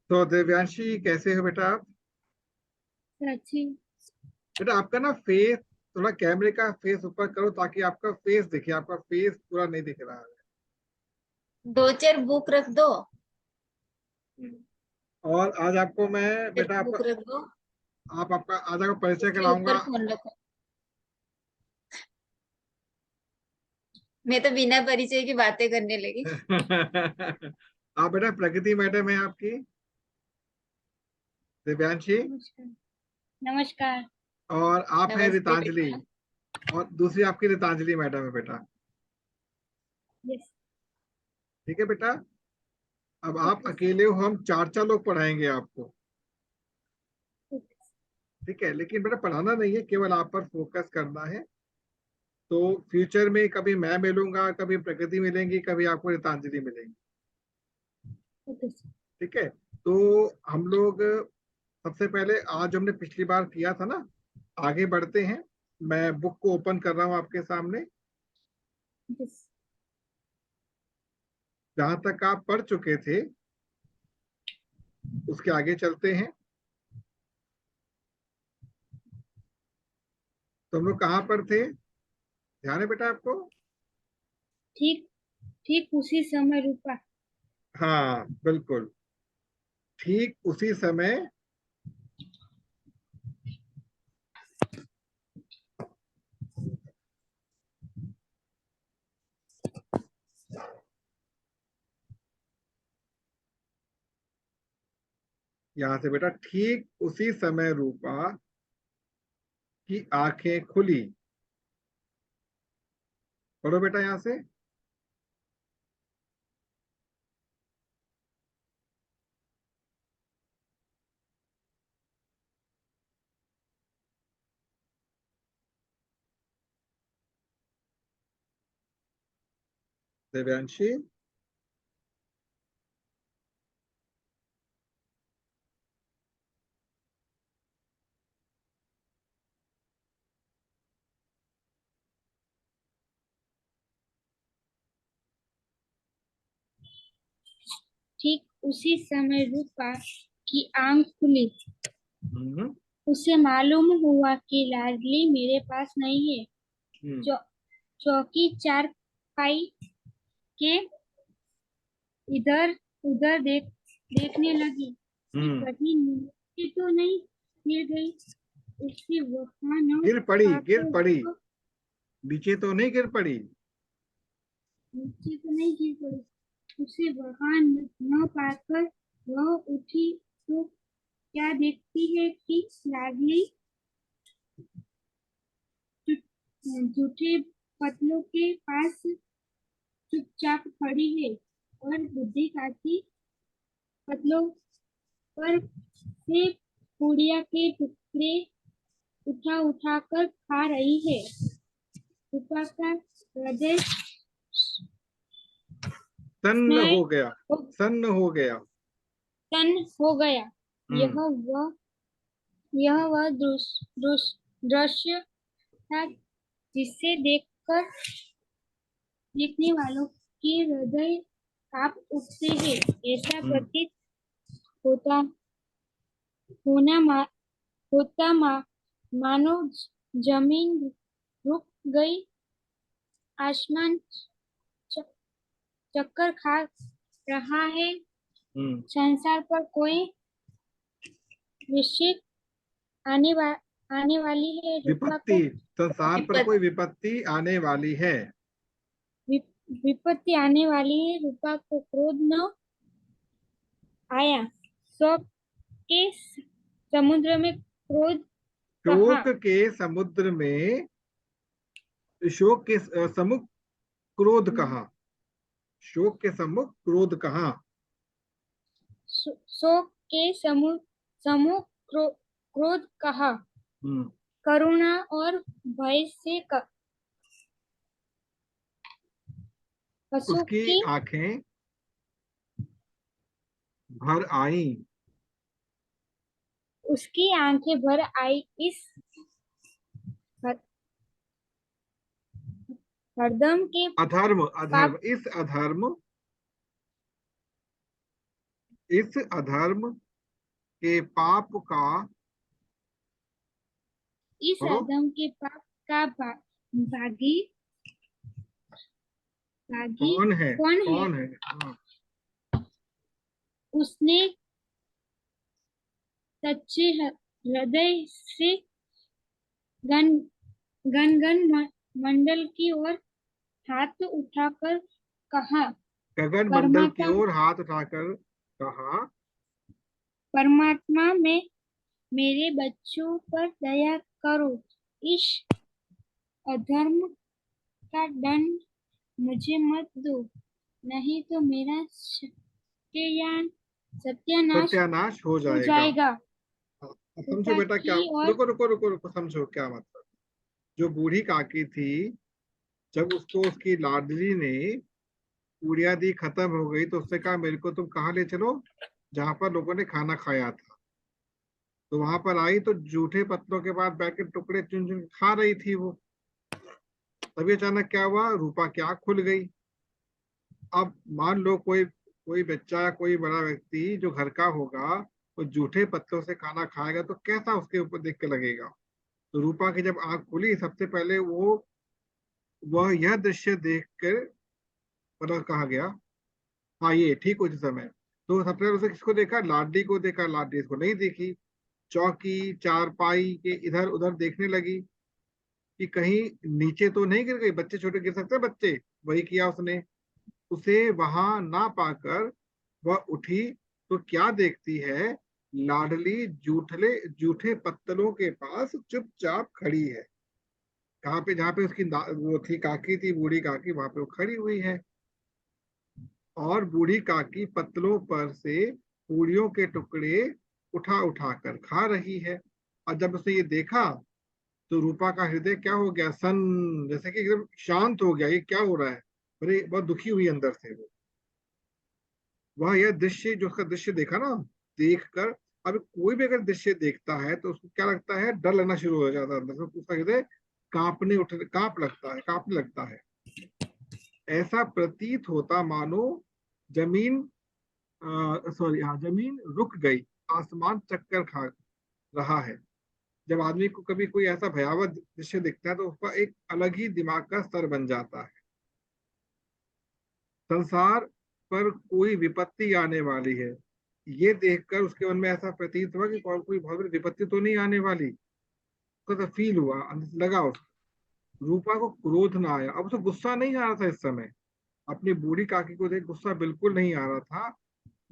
तो दिव्यांशी, कैसे हो बेटा आप? अच्छी। बेटा आपका ना फेस, थोड़ा कैमरे का फेस ऊपर करो ताकि आपका फेस दिखे। आपका फेस पूरा नहीं दिख रहा है। दो चार बुक रख दो। और आज आपको मैं चार बेटा आपका बुक रख दो। आप आपका आज आपका परिचय उसके ऊपर कराऊंगा। फोन रखो। मैं तो बिना परिचय की बातें करने लगी। आप बेटा प्रकृति मैडम है आपकी, दिव्यांशी। नमस्कार। नमस्कार। और आप है नमस्ते रितांजलि। बेटा। और दूसरी आपकी रितांजलि मैडम है बेटा। यस। ठीक है बेटा। अब आप ओके। अकेले हो, हम चार चार लोग पढ़ाएंगे आपको। ओके। ठीक है, लेकिन बेटा पढ़ाना नहीं है, केवल आप पर फोकस करना है। तो फ्यूचर में कभी मैं मिलूंगा, कभी प्रकृति मिलेंगी, कभी आपको रितांजलि मिलेंगी। ओके। ठीक है। तो हम लोग सबसे पहले आज हमने पिछली बार किया था ना, आगे बढ़ते हैं। मैं बुक को ओपन कर रहा हूँ आपके सामने। यस। जहां तक आप पढ़ चुके थे उसके आगे चलते हैं। तो हम लोग कहाँ पर थे? ध्यान है बेटा आपको? ठीक। ठीक उसी समय रुका। हाँ बिल्कुल, ठीक उसी समय। यहां से बेटा, ठीक उसी समय रूपा की आंखें खुली। पढ़ो बेटा यहां से। दिव्यांशी। ठीक उसी समय रुका कि आंख खुली। हम्म। उसे मालूम हुआ कि लाडली मेरे पास नहीं है। हम्म। चौ, चौकी चार पाई के इधर उधर देखने लगी कि हम्म। कहीं नीचे तो नहीं गिर गई। उसकी वफा न गिर पड़ी, गिर पाकर पड़ी। वह नीचे तो नहीं गिर पड़ी। नीचे तो नहीं गिर पड़ी। उसे वहां न पाकर वह उठी तो क्या देखती है कि लाडली जूठे पतलों के पास चुपचाप खड़ी है और बुद्धि काटी पतलों पर से पूड़िया के टुकड़े उठा उठा कर खा रही है। रूपा का हृदय सन्न स्नाय हो गया। सन्न हो गया। तन हो गया। यह हम्म। वह यह वह दृश्य था जिसे देखकर देखने वालों के हृदय कांप उठते हैं। ऐसा हम्म। प्रतीत होता होना मा, होता मानो जमीन रुक गई। आसमान च- चक्कर खा रहा है। हम्म। संसार पर कोई निश्चित आने वा, आने वाली है। रूपा विपत्ति। को संसार पर कोई विपत्ति आने वाली है। विपत्ति आने वाली है। रूपा को क्रोध न आया। शोक के समुद्र में क्रोध कहा। शोक के समुद्र में, शोक के सम्मुख क्रोध कहा। शोक के सम्मुख क्रोध कहा। शोक के समूह क्रोध कहा। हम्म। करुणा और भय से पशु उसकी की आंखें भर आई। उसकी आंखें भर आई। इस हरदम के अधर्म, पाप अधर्म, इस अधर्म इस अधर्म के पाप का, इस बोलो, अधम के पाप का भागी भागी कौन है, कौन है? कौन है? हाँ। उसने सच्चे हृदय से गण गण गण मंडल की ओर हाथ उठाकर कहा, गगन मंडल की परमात्मा ओर हाथ उठाकर कहा, परमात्मा में मेरे बच्चों पर दया करो। इस अधर्म का दंड मुझे मत दो, नहीं तो मेरा सत्यानाश सत्यानाश हो हो जाएगा। जाएगा। हाँ, अब समझो पिता बेटा क्या, की और रुको रुको रुको रुको, समझो क्या मतलब। जो बूढ़ी काकी थी, जब उसको उसकी लाडली ने पूड़िया दी खत्म हो गई, तो उसने कहा मेरे को तुम कहाँ ले चलो, जहां पर लोगों ने खाना खाया था। तो वहां पर आई तो जूठे पत्तों के बाद बैठ के टुकड़े चुन चुन खा रही थी वो। तभी अचानक क्या हुआ, रूपा की आंख खुल गई। अब मान लो कोई कोई बच्चा या कोई बड़ा व्यक्ति जो घर का होगा, वो जूठे पत्तों से खाना खाएगा तो कैसा उसके ऊपर देख के लगेगा। तो रूपा की जब आंख खुली, सबसे पहले वो वह यह दृश्य देखकर, मतलब कहा गया, हाँ ये ठीक उस समय, तो सबसे पहले उसने किसको देखा, लाडली को देखा। लाडली इसको नहीं देखी, चौकी चारपाई के इधर उधर देखने लगी कि कहीं नीचे तो नहीं गिर गई, बच्चे छोटे गिर सकते हैं बच्चे। वही किया उसने। उसे वहां ना पाकर वह उठी, तो क्या देखती है, लाडली जूठले जूठे पत्तलों के पास चुपचाप खड़ी है। कहाँ पे, जहाँ पे उसकी वो थी काकी थी, बूढ़ी काकी, वहां पे वो खड़ी हुई है। और बूढ़ी काकी पत्तलों पर से पूड़ियों के टुकड़े उठा उठा कर खा रही है। और जब उसने ये देखा, तो रूपा का हृदय क्या हो गया, सन, जैसे कि एकदम शांत हो गया, ये क्या हो रहा है। बड़े बहुत दुखी हुई अंदर से वो। वह यह दृश्य, जो उसका दृश्य देखा ना, देखकर, अब कोई भी अगर दृश्य देखता है तो उसको क्या लगता है, डर लगना शुरू हो जाता है अंदर से, उसका हृदय कांपने लगता है। ऐसा प्रतीत होता मानो जमीन, सॉरी हाँ, जमीन रुक गई, आसमान चक्कर खा रहा है। जब आदमी को कभी कोई ऐसा भयावह दृश्य दिखता है तो उसका एक अलग ही दिमाग का स्तर बन जाता है। संसार पर कोई विपत्ति आने वाली है, ये देखकर उसके मन में ऐसा प्रतीत हुआ कि कोई बहुत बड़ी विपत्ति तो नहीं आने वाली। उसको तो फील हुआ, अंदर से लगा उसको। रूपा को क्रोध ना आया, अब उसे गुस्सा नहीं आ रहा था इस समय। अपनी बूढ़ी काकी को देख गुस्सा बिल्कुल नहीं आ रहा था।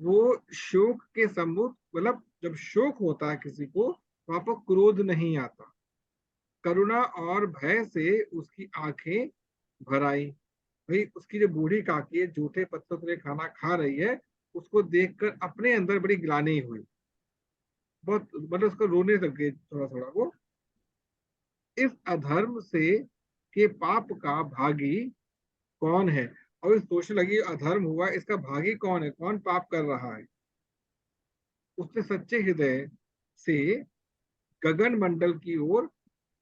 वो शोक के सम्मुख, मतलब जब शोक होता है किसी को, वहां पर क्रोध नहीं आता। करुणा और भय से उसकी आंखें भर आई। भाई उसकी जो बूढ़ी काकी है, जूठे पत्तों से खाना खा रही है, उसको देखकर अपने अंदर बड़ी ग्लानि हुई। बहुत, मतलब उसको रोने लग गई थोड़ा थोड़ा वो। इस अधर्म से के पाप का भागी कौन है। और इस सोचने लगी, अधर्म हुआ, इसका भागी कौन है, कौन पाप कर रहा है। उसने सच्चे हृदय से गगन मंडल की ओर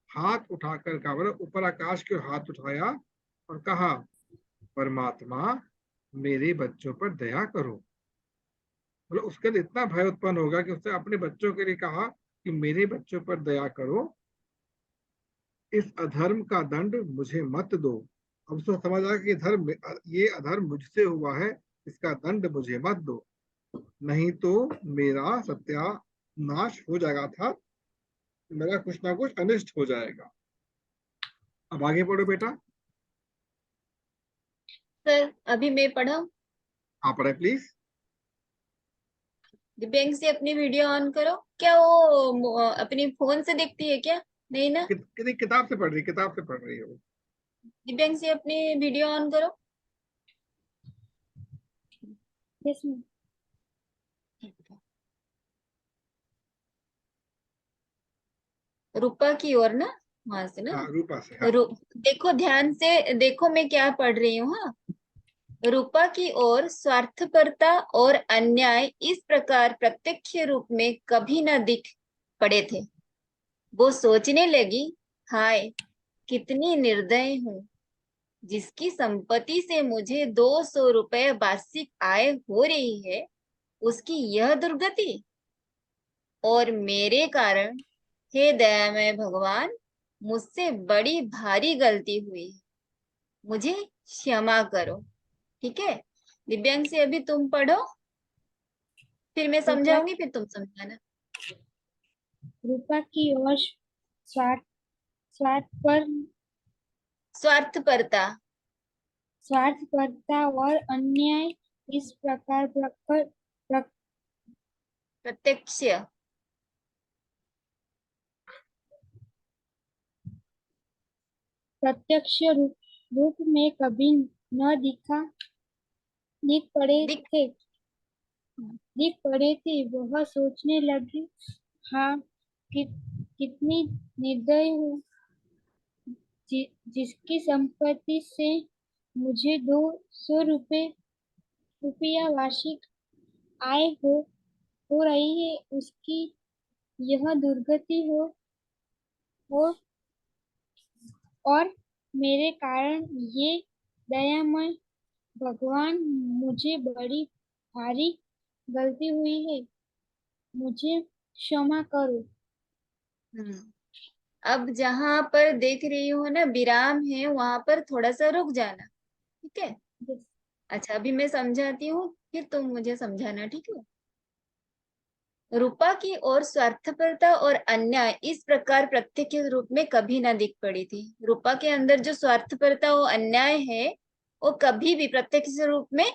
हाथ उठाकर कहा, मतलब ऊपर आकाश की ओर हाथ उठाया और कहा, परमात्मा मेरे बच्चों पर दया करो। मतलब उसके लिए इतना भय उत्पन्न होगा कि उसने अपने बच्चों के लिए कहा कि मेरे बच्चों पर दया करो, इस अधर्म का दंड मुझे मत दो। अब उसको समझ आया कि धर्म, ये अधर्म मुझसे हुआ है, इसका दंड मुझे मत दो, नहीं तो मेरा सत्यानाश हो जाएगा था, मेरा कुछ ना कुछ अनिष्ट हो जाएगा। अब आगे पढ़ो बेटा। सर अभी मैं पढ़ा। आप पढ़े प्लीज। दिव्यांग से अपनी वीडियो ऑन करो। क्या वो अपनी फोन से देखती है क्या? नहीं ना। किताब से पढ़ रही, किताब से पढ़ रही हो। दिव्यांग से अपनी वीडियो ऑन करो। Yes ma'am. रूपा की ओर ना, वहां से ना। हाँ रूपा से, हाँ। देखो ध्यान से देखो, मैं क्या पढ़ रही हूँ। हाँ, रूपा की ओर स्वार्थपरता और अन्याय इस प्रकार प्रत्यक्ष रूप में कभी न दिख पड़े थे। वो सोचने लगी, हाय कितनी निर्दय हूँ, जिसकी संपत्ति से मुझे 200 रुपए वार्षिक आय हो रही है, उसकी यह दुर्गति, और मेरे कारण हे दयामय भगवान, मुझसे बड़ी भारी गलती हुई है, मुझे क्षमा करो। ठीक है दिव्यांशी, अभी तुम पढ़ो, फिर मैं रूपा समझाऊंगी, फिर तुम समझाना। रूपा की ओर स्वार्थ स्वार्थ पर स्वार्थपरता। स्वार्थपरता और अन्याय इस प्रकार प्रत्यक्ष। प्रत्यक्ष रूप में कभी न दिख पड़े दिख। थे वह सोचने लगी, हाँ, कितनी निर्दयी हूँ, जिसकी संपत्ति से मुझे 200 रुपया वार्षिक आय हो रही है, उसकी यह दुर्गति हो और मेरे कारण ये दयामय भगवान, मुझे बड़ी भारी गलती हुई है, मुझे क्षमा करो। अब जहां पर देख रही हो ना विराम है, वहां पर थोड़ा सा रुक जाना। ठीक है। अच्छा अभी मैं समझाती हूँ, फिर तुम मुझे समझाना। ठीक है। रूपा की ओर स्वार्थपरता और अन्याय इस प्रकार प्रत्यक्ष रूप में कभी न दिख पड़ी थी। रूपा के अंदर जो स्वार्थपरता और अन्याय है, वो कभी भी प्रत्यक्ष रूप में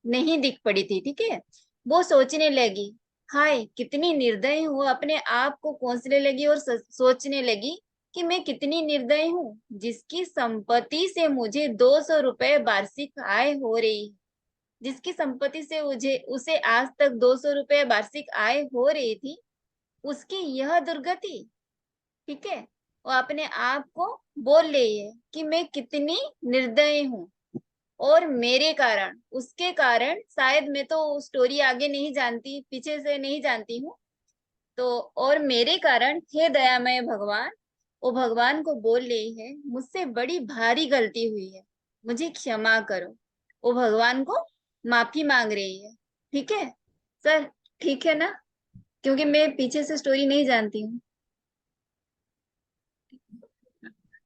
नहीं दिख पड़ी थी। ठीक है। वो सोचने लगी, हाय कितनी निर्दयी हूँ, अपने आप को कोसने लगी और सोचने लगी कि मैं कितनी निर्दयी हूँ, जिसकी संपत्ति से मुझे 200 रुपए वार्षिक आय हो रही है। जिसकी संपत्ति से मुझे उसे आज तक 200 रुपए वार्षिक आय हो रही थी, उसकी यह दुर्गति। ठीक है। वो अपने आप को बोल रही है कि मैं कितनी निर्दयी हूँ, और मेरे कारण, उसके कारण, शायद मैं तो स्टोरी आगे नहीं जानती, पीछे से नहीं जानती हूँ, तो और मेरे कारण हे दयामय भगवान, वो भगवान को बोल रही है मुझसे बड़ी भारी गलती हुई है, मुझे क्षमा करो। वो भगवान को माफी मांग रही है। ठीक है सर, ठीक है ना, क्योंकि मैं पीछे से स्टोरी नहीं जानती हूँ।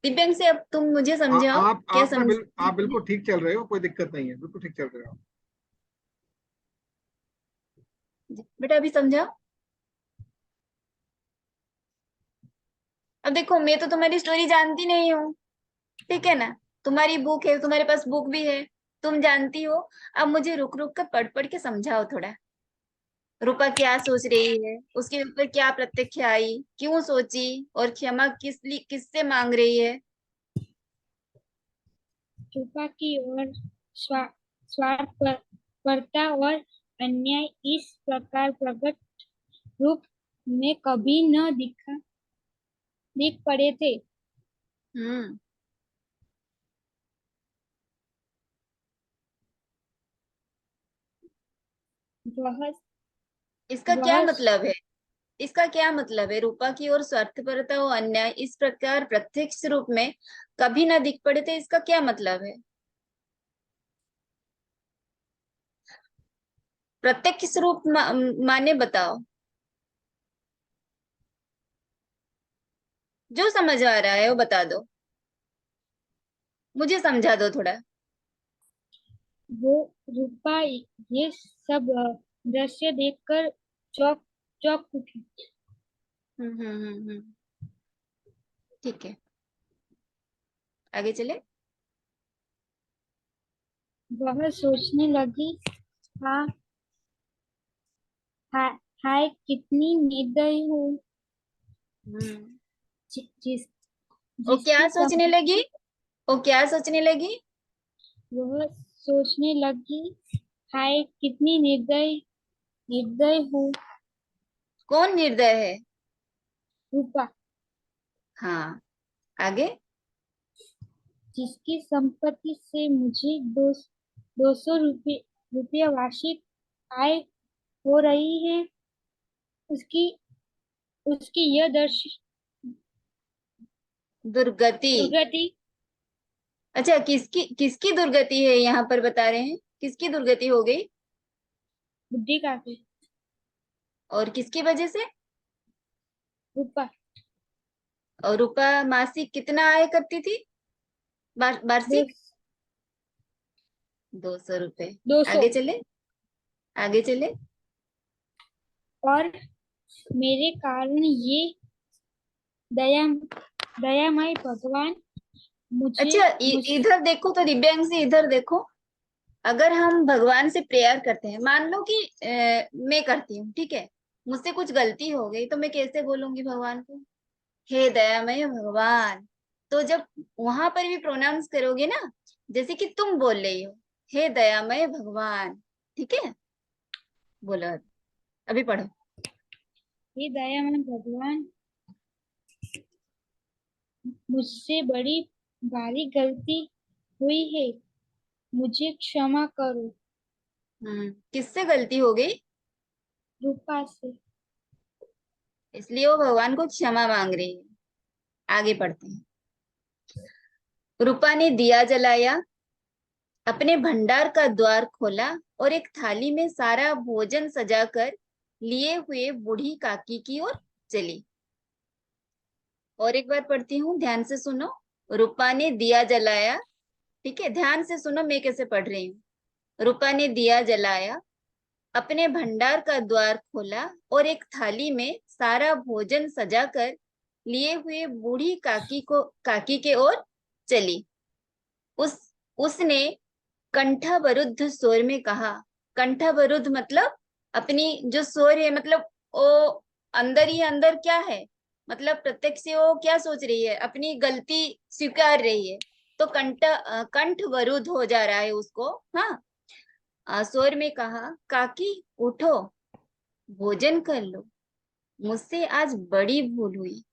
दिव्यांग से अब तुम मुझे समझाओ, क्या आप ना समझ। आप बिल्कुल ठीक चल रहे हो, कोई दिक्कत नहीं है, बिल्कुल ठीक चल रहे हो। बेटा अभी समझाओ। अब देखो मैं तो तुम्हारी स्टोरी जानती नहीं हूँ, ठीक है ना, तुम्हारी बुक है, तुम्हारे पास बुक भी है, तुम जानती हो। अब मुझे रुक रुक कर पढ़ पढ़ के समझाओ थोड़ा। रूपा क्या सोच रही है, उसके ऊपर क्या प्रत्यक्ष आई, क्यों सोची, और क्षमा किससे मांग रही है। रूपा की ओर स्वार्थपरता और अन्याय इस प्रकार प्रकट रूप में कभी न दिख पड़े थे। हम्म वह इसका क्या वह मतलब है, इसका क्या मतलब है, रूपा की ओर स्वार्थपरता और अन्याय इस प्रकार प्रत्यक्ष रूप में कभी ना दिख पड़े थे, इसका क्या मतलब है। प्रत्यक्ष रूप माने बताओ, जो समझ आ रहा है वो बता दो, मुझे समझा दो थोड़ा। वो रूपा ये सब दृश्य देखकर चौंक चौंक उठी। ठीक है, आगे चले। वह सोचने लगी, हाँ, हाय हाय, कितनी निर्दयी हूँ, हम्म जि, जिस वो क्या जिसकी सोचने सम लगी, वो क्या सोचने लगी। वह सोचने लगी, हाय, कितनी निर्दयी हूँ, कौन निर्दय है। रूपा, हाँ, आगे। जिसकी संपत्ति से मुझे 200 रुपया वार्षिक आय हो रही है, उसकी उसकी यह दुर्गति। दुर्गति। अच्छा किसकी किसकी दुर्गति है, यहाँ पर बता रहे हैं किसकी दुर्गति हो गई। बुद्धि काकी। और किसकी वजह से? रूपा। और रूपा मासिक कितना आय करती थी? दो वार्षिक 200 रुपए। 200। आगे चले, आगे चले। और मेरे कारण ये दया दयामय भगवान मुझे अच्छा, मुझ इधर देखो तो दिव्यांशी, इधर देखो। अगर हम भगवान से प्रेयर करते हैं, मान लो कि मैं करती हूँ, ठीक है, मुझसे कुछ गलती हो गई, तो मैं कैसे बोलूंगी भगवान को? हे दयामय भगवान। तो जब वहां पर भी प्रोनाउंस करोगे ना, जैसे कि तुम बोल रही हो, हे दयामय भगवान, ठीक है? बोलो, अभी पढ़ो। ये दयामय भगवान मुझसे बड़ी भारी गलती हुई है, मुझे क्षमा करो। किससे गलती हो गई? रूपा से। इसलिए वो भगवान को क्षमा मांग रही है। आगे पढ़ते हैं। रूपा ने दिया जलाया, अपने भंडार का द्वार खोला और एक थाली में सारा भोजन सजाकर लिए हुए बूढ़ी काकी की ओर चली। और एक बार पढ़ती हूँ, ध्यान से सुनो। रूपा ने दिया जलाया, ठीक है, ध्यान से सुनो मैं कैसे पढ़ रही हूँ। रूपा ने दिया जलाया, अपने भंडार का द्वार खोला और एक थाली में सारा भोजन सजाकर लिए हुए बूढ़ी काकी के ओर चली। उस उसने कंठावरुद्ध स्वर में कहा। कंठावरुद्ध मतलब अपनी जो स्वर है, मतलब वो अंदर ही अंदर क्या है, मतलब प्रत्यक्ष से वो क्या सोच रही है, अपनी गलती स्वीकार रही है। तो कंठवरुद्ध हो जा रहा है उसको। हाँ, स्वर में कहा, काकी उठो, भोजन कर लो, मुझसे आज बड़ी भूल हुई,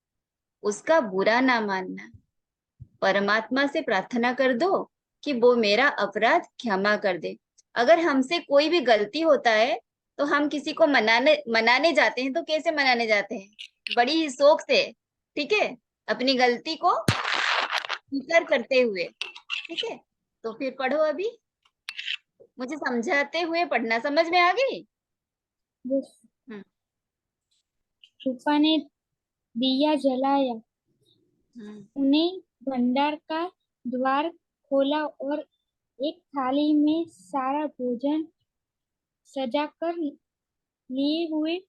उसका बुरा ना मानना। परमात्मा से प्रार्थना कर दो कि वो मेरा अपराध क्षमा कर दे। अगर हमसे कोई भी गलती होता है तो हम किसी को मनाने जाते हैं, तो कैसे मनाने जाते हैं? बड़ी ही शौक से, ठीक है, अपनी गलती को स्वीकार करते हुए, ठीक है? तो फिर पढ़ो, अभी मुझे समझाते हुए पढ़ना। समझ में आ गई? हम्म। रूपा ने दिया जलाया, हम्म। उन्हें भंडार का द्वार खोला और एक थाली में सारा भोजन सजाकर लिए हुए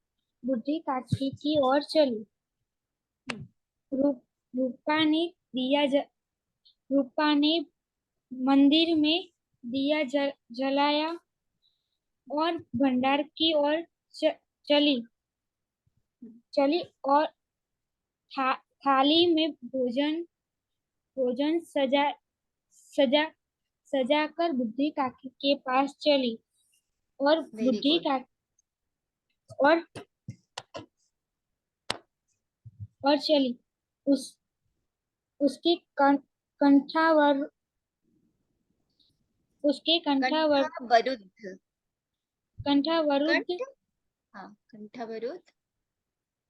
बूढ़ी काकी की ओर चली। रू- रूपा ने रूपा ने मंदिर में दिया जलाया और भंडार की ओर चली चली और थाली में भोजन भोजन सजा सजाकर बुद्धि काकी के पास चली और वेरी बुद्धि गुड। काकी और चली। उस उसके कंठावर उसके कंठावरुद्ध। कंठावरुद्ध कंठ, हाँ, कंठावरुद्ध।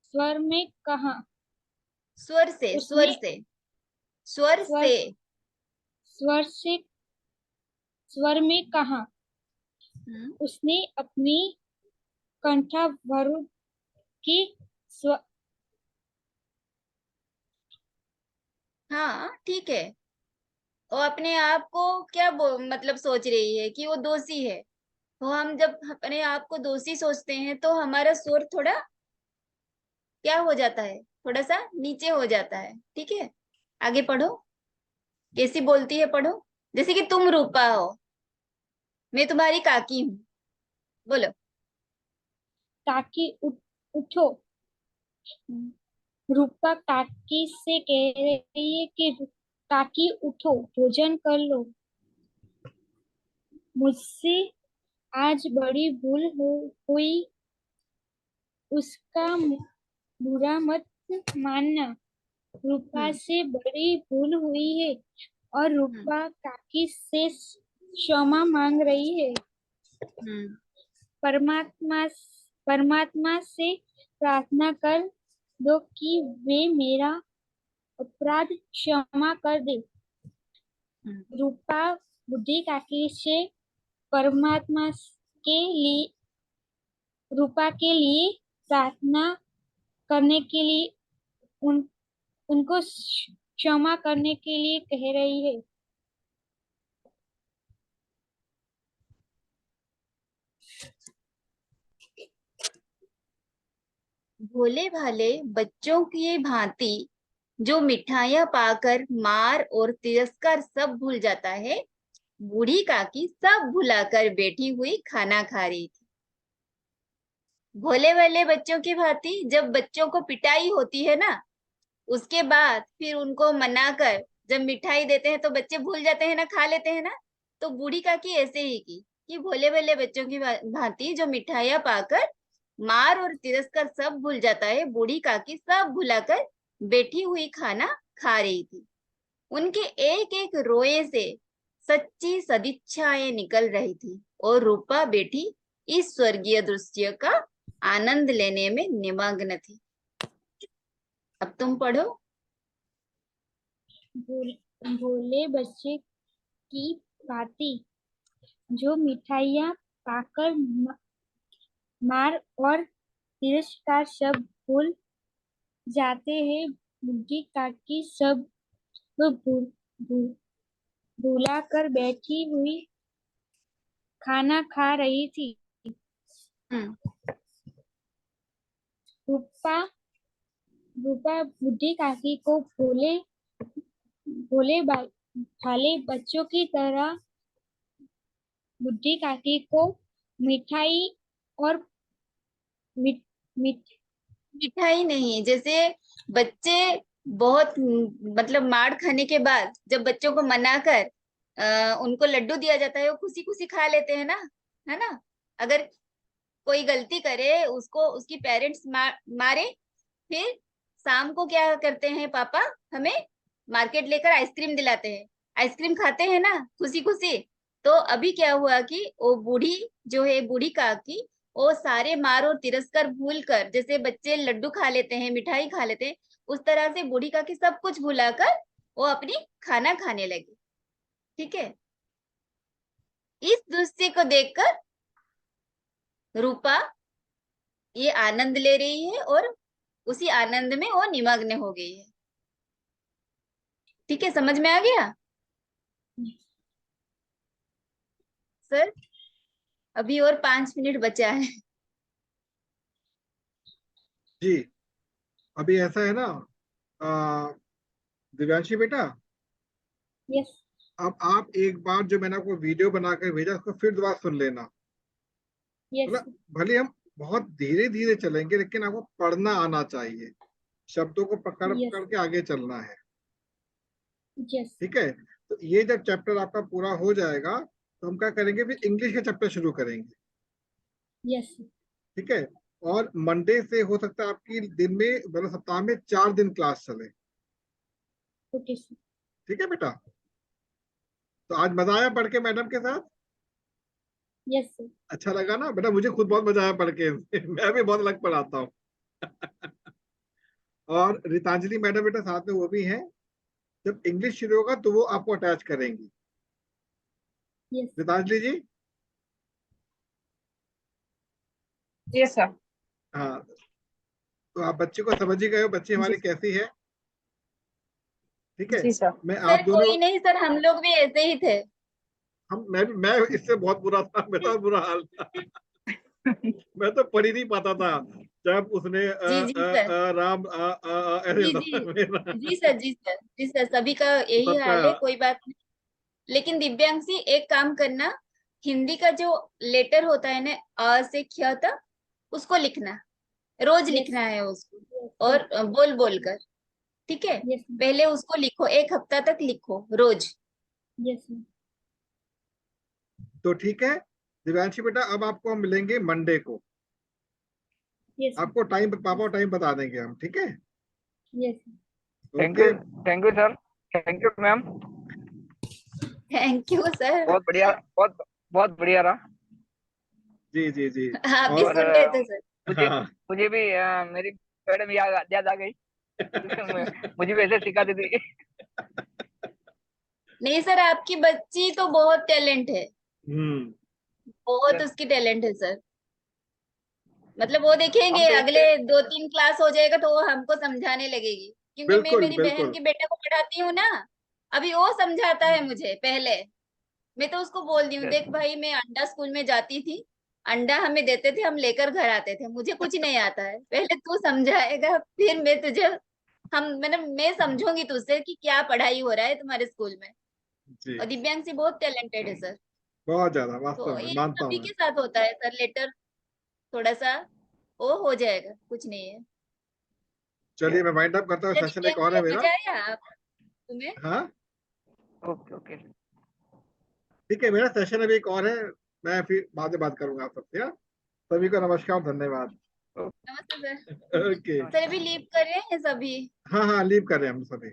स्वर में कहा। स्वर से, स्वर उसने से, स्वर स्वर से। स्वर से स्वर में कहा। हम्म। उसने अपनी कंठावरुद्ध की स्व हाँ, ठीक है। वो अपने आप को क्या मतलब सोच रही है कि वो दोषी है। तो हम जब अपने आप को दोषी सोचते हैं तो हमारा स्वर थोड़ा क्या हो जाता है, थोड़ा सा नीचे हो जाता है, ठीक है? आगे पढ़ो, कैसी बोलती है, पढ़ो। जैसे कि तुम रूपा हो, मैं तुम्हारी काकी हूँ, बोलो। काकी उठो। हम्म। रूपा काकी से कह रही है कि काकी उठो, भोजन कर लो, मुझसे आज बड़ी भूल हुई, उसका बुरा मत मानना। रूपा हम्म। से बड़ी भूल हुई है और हम्म। रूपा काकी से क्षमा मांग रही है। हम्म। परमात्मा परमात्मा से प्रार्थना कर दो कि वे मेरा अपराध क्षमा कर दे। हम्म। रूपा बुद्धि काकी से परमात्मा के लिए रूपा के लिए प्रार्थना करने के लिए उनको क्षमा करने के लिए कह रही है। भोले भाले बच्चों की भांति जो मिठाइयाँ पाकर मार और तिरस्कार सब भूल जाता है, बूढ़ी काकी सब भुलाकर बैठी हुई खाना खा रही थी। भोले भाले बच्चों की भांति जब बच्चों को पिटाई होती है ना, उसके बाद फिर उनको मनाकर जब मिठाई देते हैं तो बच्चे भूल जाते हैं ना, खा लेते हैं ना। तो बूढ़ी काकी ऐसे ही की कि भोले भाले बच्चों की भांति जो मिठाइयाँ पाकर मार और तिरस्कार सब भूल जाता है, बूढ़ी काकी सब भुलाकर बैठी हुई खाना खा रही थी। उनके एक एक रोए से सच्ची सदिच्छाएं निकल रही थी और रूपा बेटी इस स्वर्गीय दृश्य का आनंद लेने में निमग्न थी। अब तुम पढ़ो। भोले बच्चे की भांति जो मिठाइयाँ पाकर मार और तिरस्कार सब भूल जाते हैं, बूढ़ी काकी सब भूला कर बैठी हुई खाना खा रही थी। हम्म, रूपा रूपा बूढ़ी काकी को भोले भोले भाले बच्चों की तरह बूढ़ी काकी को मिठाई और मिठ, मिठ, मिठाई नहीं, जैसे बच्चे बहुत मतलब मार खाने के बाद जब बच्चों को मनाकर उनको लड्डू दिया जाता है, वो खुशी खुशी खा लेते हैं ना, है ना। अगर कोई गलती करे, उसको उसकी पेरेंट्स मारे, फिर शाम को क्या करते हैं पापा, हमें मार्केट लेकर आइसक्रीम दिलाते हैं, आइसक्रीम खाते हैं ना खुशी खुशी। तो अभी क्या हुआ कि वो बूढ़ी जो है, बूढ़ी काकी, वो सारे मार और तिरस्कार भूल कर, जैसे बच्चे लड्डू खा लेते हैं, मिठाई खा लेते हैं, उस तरह से बूढ़ी काकी सब कुछ भुलाकर वो अपनी खाना खाने लगी। ठीक है। इस दृश्य को देखकर रूपा ये आनंद ले रही है और उसी आनंद में वो निमग्न हो गई है। ठीक है, समझ में आ गया सर? अभी और 5 मिनट बचा है। जी। अभी ऐसा है ना, आ, दिव्यांशी बेटा, यस अब आप एक बार जो मैंने आपको वीडियो बनाकर भेजा उसको फिर दोबारा सुन लेना। यस मतलब भले हम बहुत धीरे धीरे चलेंगे लेकिन आपको पढ़ना आना चाहिए, शब्दों को पकड़ यस पकड़ के आगे चलना है। यस ठीक है, तो ये जब चैप्टर आपका पूरा हो जाएगा तो हम क्या करेंगे, फिर इंग्लिश के चैप्टर शुरू करेंगे। यस ठीक है, और मंडे से हो सकता है आपकी दिन में मतलब सप्ताह में 4 दिन क्लास चले। Okay sir. ठीक है बेटा, तो आज मजा आया पढ़ के मैडम के साथ? Yes sir. अच्छा लगा ना बेटा? मुझे खुद बहुत मजा आया पढ़ के मैं भी बहुत अलग पढ़ाता हूँ और रितांजलि मैडम बेटा साथ में वो भी हैं, जब इंग्लिश शुरू होगा तो वो आपको अटैच करेंगी। यस रितांजलि जी। जी सर। हाँ, तो आप बच्चे को समझ ही गए हो, बच्ची जी हमारी कैसी है। ठीक है, जी सर। मैं सर आप दोनों, कोई नहीं सर, हम लोग भी ऐसे ही थे। मैं इससे बहुत बुरा था, मेरा बुरा हाल था मैं तो पढ़ ही नहीं पाता था जब उसने जी जी सर। राम ऐसे जी होता जी था मेरा जी सर, जी सर, जी सर, सभी का यही सबका। हाल है, कोई बात नहीं। लेकिन दिव्यांशी एक काम करना, हिंदी का जो लेटर होता है ना, अ से ख तक, उसको लिखना, रोज यस लिखना है उसको, यस और बोल बोल कर। ठीक है, यस पहले उसको लिखो, 1 हफ्ता तक लिखो रोज। यस तो ठीक है दिव्यांशी बेटा, अब आपको हम मिलेंगे मंडे को। यस आपको टाइम, पापा टाइम बता देंगे हम। ठीक है, yes thank okay. You, thank you sir, thank you ma'am. Thank you sir. बहुत बढ़िया, बहुत बहुत बढ़िया रहा। जी जी जी। आप भी और सुन रहे थे सर? मुझे हाँ मुझे भी मेरी मैडम याद आ गई क्योंकि मुझे भी ऐसे सिखाती थी। नहीं सर, आपकी बच्ची तो बहुत टैलेंट है, हम्म। बहुत उसकी टैलेंट है सर। मतलब वो देखेंगे हम अगले 2-3 क्लास हो जाएगा तो वो हमको समझाने लगेगी, क्योंकि मैं बिल्कुल मेरी बहन बिल्कुल। के बेटे को पढ़ाती हूँ ना, अभी वो समझाता है मुझे पहले। मैं तो उसको बोल दी हूँ, देख भाई मैं अंडा स्कूल में जाती थी, अंडा हमें देते थे, हम लेकर घर आते थे, मुझे कुछ नहीं आता है, पहले तू समझाएगा फिर मैं तुझे, मैं समझूंगी तुझसे कि क्या पढ़ाई हो रहा है तुम्हारे स्कूल में। जी, और दिव्यांशी बहुत टैलेंटेड है सर। बहुत ज्यादा तो वास्तव में ये मानता हूँ सभी मैं। के साथ होता है सर, लेटर थोड़ा सा वो हो जाएगा, कुछ नहीं है। चलिए मैं वाइंड अप करता हूँ, अच्छा सेशन एक और दिव्यांशी है अभी मेरा। जाया आप तुम्हें? हाँ ओके ओके। ठीक है, मेरा सेशन अभी एक और है, मैं फिर बाद में बात करूंगा आप सबसे। हाँ? सभी को नमस्कार, धन्यवाद। नमस्ते सर। ओके। सर नमस्कार। अभी लीव कर रहे हैं सभी? हाँ हाँ, लीव कर रहे हैं हम सभी।